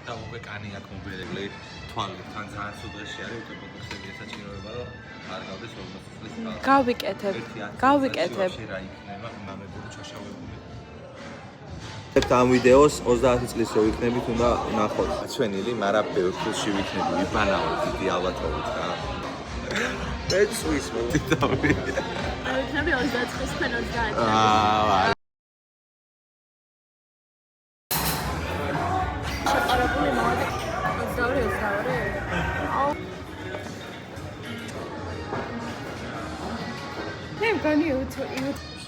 და უკვე კანი აქვს მობილებული თვალით თან ძალიან სულ დღეში არის უკვე ბოქსები ესაჩინოება რომ არ გავდეს 40 წლის თვალს გავიკეთებ რა იქნება მამებული ჩაშავებული ამ ვიდეოს 30 წლის რო ვიქნებით უნდა ნახოთ ჩვენილი მაგრამ ბევრ ფულში ვიქნები ვიბანაოთ დიდი ალბათობით რა ეცვის მოდიდავი ვიქნები 29 ფენ 30 შეყარებული მოდი 22 მე მგონი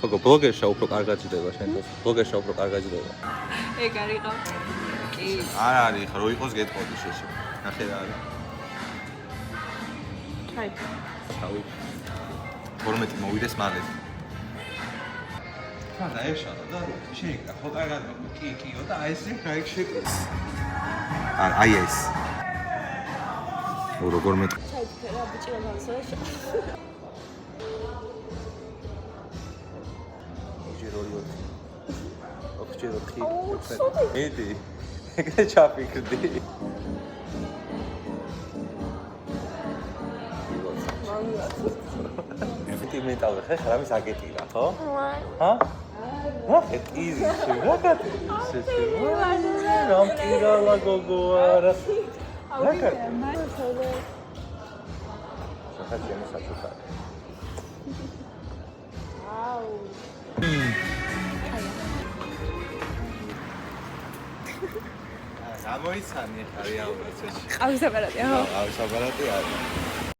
როგორ ბლოგერშა უფრო კარგად ჭდება შენთვის ბლოგერშა უფრო კარგად ჭდება ეგ არისო კი არ არის ხო რო იყოს გეტყოდი შეშე ნახე რა არის ჩაი ჩავი 12 მოვიდეს მალე ხანა ეშალა და შეიკრა ხო კარგად კიო და აი ესე რაიქ შეკრეს აი ეს როგორ მე ჩაიფერა ბიჭი რაღაცა მიდი ეგრე ჩაფიქრდი მეტალ ხე ხრავის აგეტირა ხო? ჰა? ნახე ტიზი შეგაკეთე რომ ტირალა გოგო არა ნაკეთე სახაჭე მოსაჭუხა აუ გამოიცანი ხა რეალურად წეში ყავის აპარატია ხო? ყავის აპარატი არის